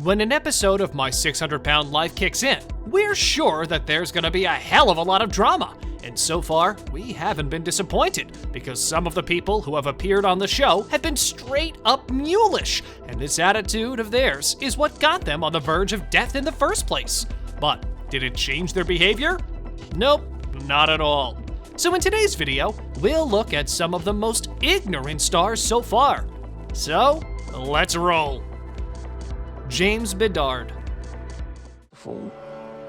When an episode of My 600-Pound Life kicks in, we're sure that there's gonna be a hell of a lot of drama. And so far, we haven't been disappointed, because some of the people who have appeared on the show have been straight up mulish, and this attitude of theirs is what got them on the verge of death in the first place. But did it change their behavior? Nope, not at all. So in today's video, we'll look at some of the most ignorant stars so far. So, let's roll. James Bedard.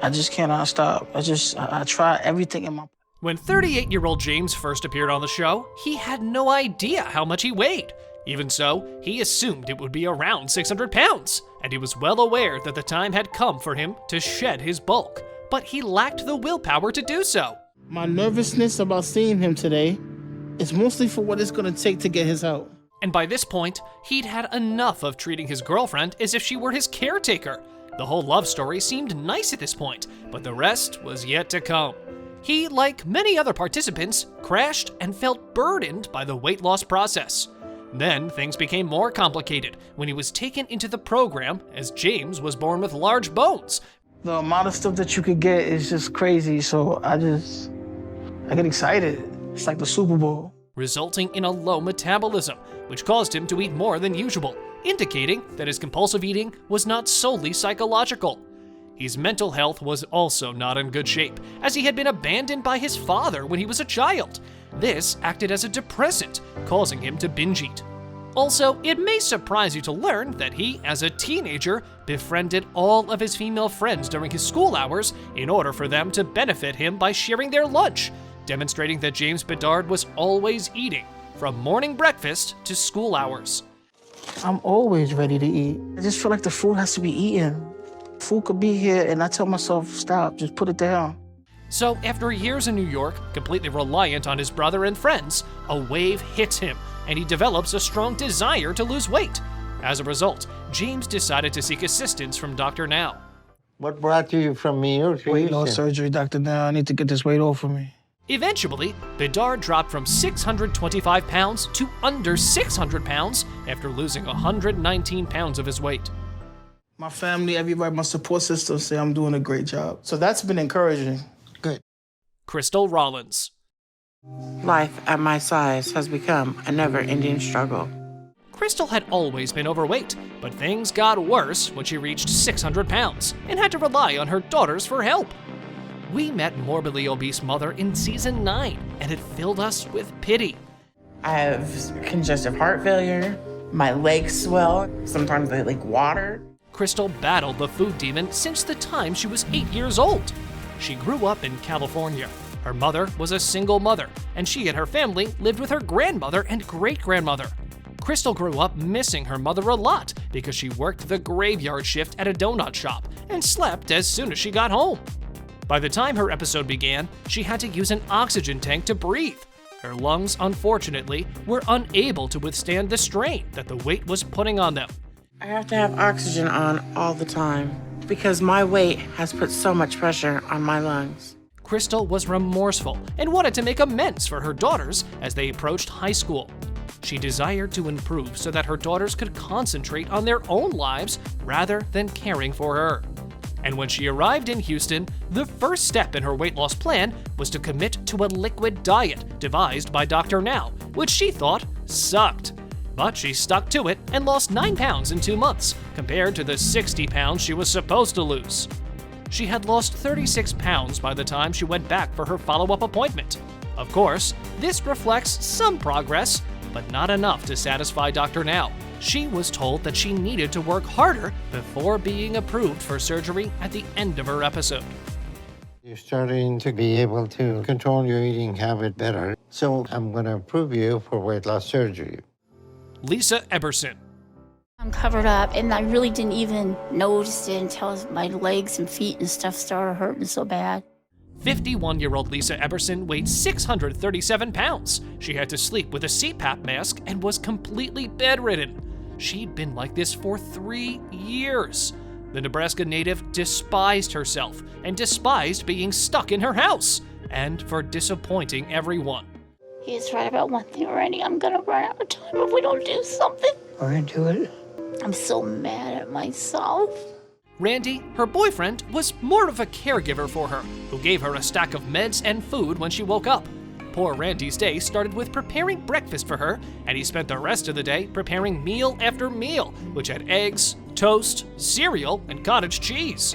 I just cannot stop. I try everything in my... When 38-year-old James first appeared on the show, he had no idea how much he weighed. Even so, he assumed it would be around 600 pounds, and he was well aware that the time had come for him to shed his bulk, but he lacked the willpower to do so. My nervousness about seeing him today is mostly for what it's gonna take to get his help. And by this point, he'd had enough of treating his girlfriend as if she were his caretaker. The whole love story seemed nice at this point, but the rest was yet to come. He, like many other participants, crashed and felt burdened by the weight loss process. Then things became more complicated when he was taken into the program, as James was born with large bones. The amount of stuff that you could get is just crazy, so I get excited. It's like the Super Bowl. Resulting in a low metabolism, which caused him to eat more than usual, indicating that his compulsive eating was not solely psychological. His mental health was also not in good shape, as he had been abandoned by his father when he was a child. This acted as a depressant, causing him to binge eat. Also, it may surprise you to learn that he, as a teenager, befriended all of his female friends during his school hours in order for them to benefit him by sharing their lunch, demonstrating that James Bedard was always eating, from morning breakfast to school hours. I'm always ready to eat. I just feel like the food has to be eaten. Food could be here, and I tell myself, stop, just put it down. So after years in New York, completely reliant on his brother and friends, a wave hits him, and he develops a strong desire to lose weight. As a result, James decided to seek assistance from Dr. Now. What brought you from New York to Weight loss Houston? surgery, Dr. Now. I need to get this weight off of me. Eventually, Bedard dropped from 625 pounds to under 600 pounds after losing 119 pounds of his weight. My family, everybody, my support system say I'm doing a great job. So that's been encouraging. Good. Crystal Rollins. Life at my size has become a never-ending struggle. Crystal had always been overweight, but things got worse when she reached 600 pounds and had to rely on her daughters for help. We met morbidly obese mother in season 9, and it filled us with pity. I have congestive heart failure. My legs swell. Sometimes they leak water. Crystal battled the food demon since the time she was 8 years old. She grew up in California. Her mother was a single mother, and she and her family lived with her grandmother and great-grandmother. Crystal grew up missing her mother a lot because she worked the graveyard shift at a donut shop and slept as soon as she got home. By the time her episode began, she had to use an oxygen tank to breathe. Her lungs, unfortunately, were unable to withstand the strain that the weight was putting on them. I have to have oxygen on all the time because my weight has put so much pressure on my lungs. Crystal was remorseful and wanted to make amends for her daughters as they approached high school. She desired to improve so that her daughters could concentrate on their own lives rather than caring for her. And when she arrived in Houston, the first step in her weight loss plan was to commit to a liquid diet devised by Dr. Now, which she thought sucked. But she stuck to it and lost 9 pounds in 2 months, compared to the 60 pounds she was supposed to lose. She had lost 36 pounds by the time she went back for her follow-up appointment. Of course, this reflects some progress, but not enough to satisfy Dr. Now. She was told that she needed to work harder before being approved for surgery at the end of her episode. You're starting to be able to control your eating habit better. So I'm going to approve you for weight loss surgery. Lisa Eberson. I'm covered up, and I really didn't even notice it until my legs and feet and stuff started hurting so bad. 51-year-old Lisa Eberson weighed 637 pounds. She had to sleep with a CPAP mask and was completely bedridden. She'd been like this for 3 years. The Nebraska native despised herself and despised being stuck in her house, and for disappointing everyone. He's right about one thing already. I'm gonna run out of time if we don't do something. We're gonna do it. I'm so mad at myself. Randy, her boyfriend, was more of a caregiver for her, who gave her a stack of meds and food when she woke up. Poor Randy's day started with preparing breakfast for her, and he spent the rest of the day preparing meal after meal, which had eggs, toast, cereal, and cottage cheese.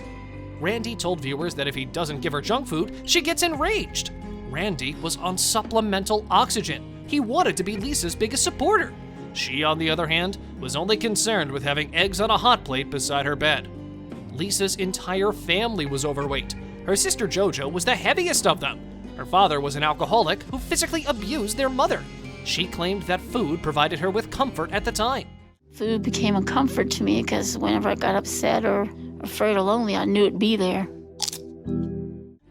Randy told viewers that if he doesn't give her junk food, she gets enraged. Randy was on supplemental oxygen. He wanted to be Lisa's biggest supporter. She, on the other hand, was only concerned with having eggs on a hot plate beside her bed. Lisa's entire family was overweight. Her sister Jojo was the heaviest of them. Her father was an alcoholic who physically abused their mother. She claimed that food provided her with comfort at the time. Food became a comfort to me because whenever I got upset or afraid or lonely, I knew it'd be there.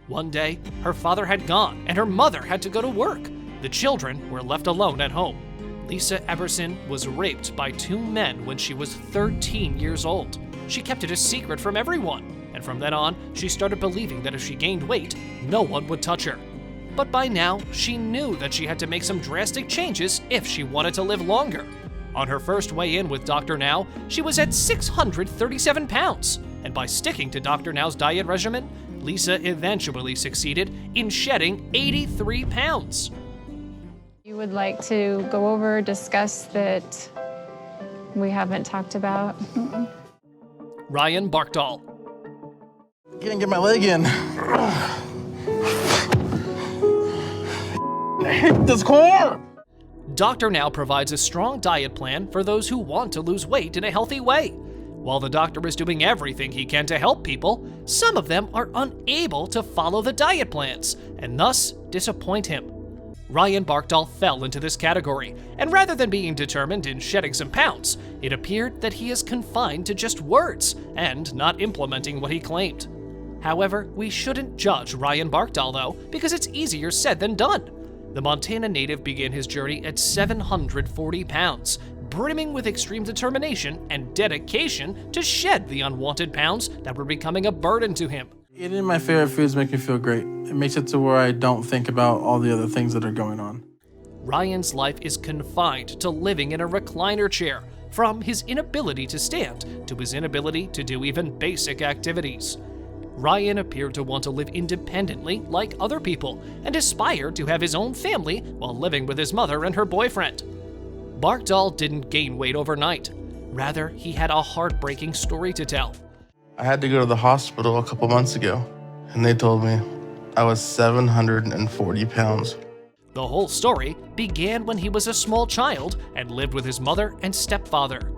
One day, her father had gone and her mother had to go to work. The children were left alone at home. Lisa Eberson was raped by 2 men when she was 13 years old. She kept it a secret from everyone, and from then on, she started believing that if she gained weight, no one would touch her. But by now, she knew that she had to make some drastic changes if she wanted to live longer. On her first weigh-in with Dr. Now, she was at 637 pounds, and by sticking to Dr. Now's diet regimen, Lisa eventually succeeded in shedding 83 pounds. You would like to go over, discuss that we haven't talked about? Ryan Barkdahl. Can't get my leg in. I hate this core! Dr. Now provides a strong diet plan for those who want to lose weight in a healthy way. While the doctor is doing everything he can to help people, some of them are unable to follow the diet plans and thus disappoint him. Ryan Barkdahl fell into this category, and rather than being determined in shedding some pounds, it appeared that he is confined to just words and not implementing what he claimed. However, we shouldn't judge Ryan Barkdahl though, because it's easier said than done. The Montana native began his journey at 740 pounds, brimming with extreme determination and dedication to shed the unwanted pounds that were becoming a burden to him. Eating my favorite foods makes me feel great. It makes it to where I don't think about all the other things that are going on. Ryan's life is confined to living in a recliner chair, from his inability to stand to his inability to do even basic activities. Ryan appeared to want to live independently like other people and aspired to have his own family while living with his mother and her boyfriend. Barkdahl didn't gain weight overnight. Rather, he had a heartbreaking story to tell. I had to go to the hospital a couple months ago, and they told me I was 740 pounds. The whole story began when he was a small child and lived with his mother and stepfather.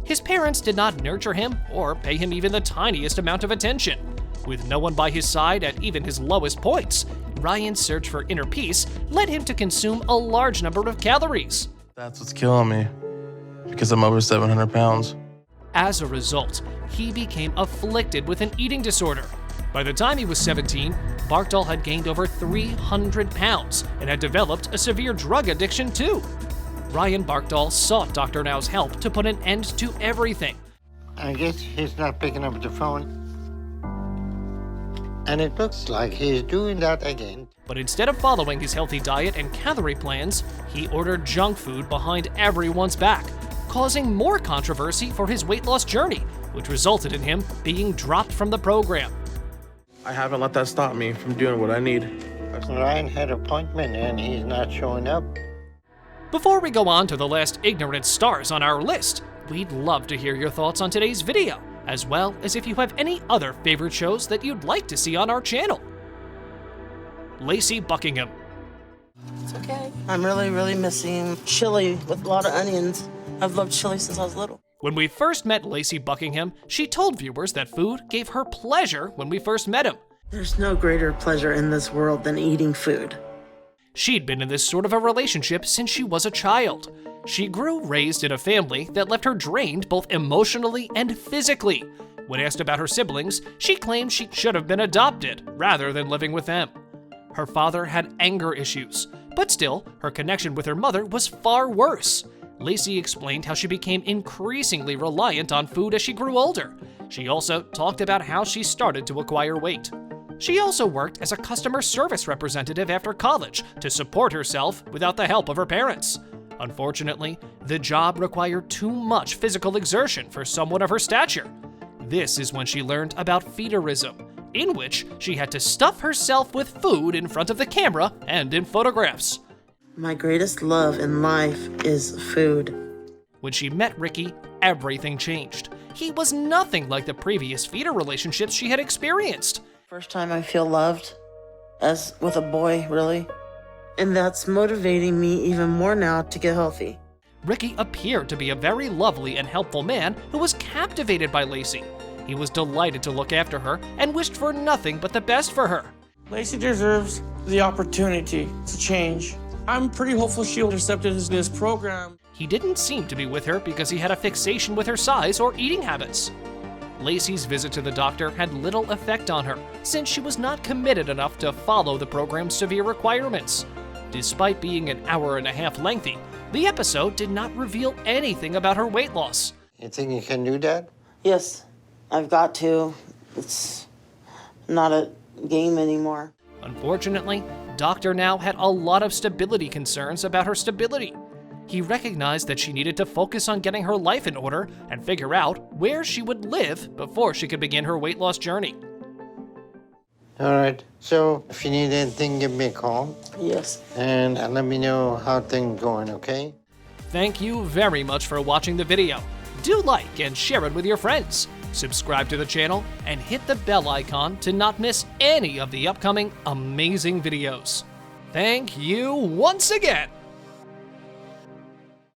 His parents did not nurture him or pay him even the tiniest amount of attention. With no one by his side at even his lowest points, Ryan's search for inner peace led him to consume a large number of calories. That's what's killing me, because I'm over 700 pounds. As a result, he became afflicted with an eating disorder. By the time he was 17, Barkdahl had gained over 300 pounds and had developed a severe drug addiction too. Ryan Barkdahl sought Dr. Now's help to put an end to everything. I guess he's not picking up the phone. And it looks like he's doing that again. But instead of following his healthy diet and calorie plans, he ordered junk food behind everyone's back, causing more controversy for his weight loss journey, which resulted in him being dropped from the program. I haven't let that stop me from doing what I need. Ryan had an appointment and he's not showing up. Before we go on to the last ignorant stars on our list, we'd love to hear your thoughts on today's video, as well as if you have any other favorite shows that you'd like to see on our channel. Lacey Buckingham. It's okay. I'm really missing chili with a lot of onions. I've loved chili since I was little. When we first met Lacey Buckingham, she told viewers that food gave her pleasure when we first met him. There's no greater pleasure in this world than eating food. She'd been in this sort of a relationship since she was a child. She grew raised in a family that left her drained both emotionally and physically. When asked about her siblings, she claimed she should have been adopted rather than living with them. Her father had anger issues, but still, her connection with her mother was far worse. Lacey explained how she became increasingly reliant on food as she grew older. She also talked about how she started to acquire weight. She also worked as a customer service representative after college to support herself without the help of her parents. Unfortunately, the job required too much physical exertion for someone of her stature. This is when she learned about feederism, in which she had to stuff herself with food in front of the camera and in photographs. My greatest love in life is food. When she met Ricky, everything changed. He was nothing like the previous feeder relationships she had experienced. First time I feel loved, as with a boy, really. And that's motivating me even more now to get healthy. Ricky appeared to be a very lovely and helpful man who was captivated by Lacey. He was delighted to look after her and wished for nothing but the best for her. Lacey deserves the opportunity to change. I'm pretty hopeful she'll accept this program. He didn't seem to be with her because he had a fixation with her size or eating habits. Lacey's visit to the doctor had little effect on her, since she was not committed enough to follow the program's severe requirements. Despite being an hour and a half lengthy, the episode did not reveal anything about her weight loss. You think you can do that? Yes, I've got to. It's not a game anymore. Unfortunately, Dr. Now had a lot of stability concerns about her stability. He recognized that she needed to focus on getting her life in order and figure out where she would live before she could begin her weight loss journey. All right. So if you need anything, give me a call. Yes. And let me know how things going, okay? Thank you very much for watching the video. Do like and share it with your friends. Subscribe to the channel and hit the bell icon to not miss any of the upcoming amazing videos. Thank you once again.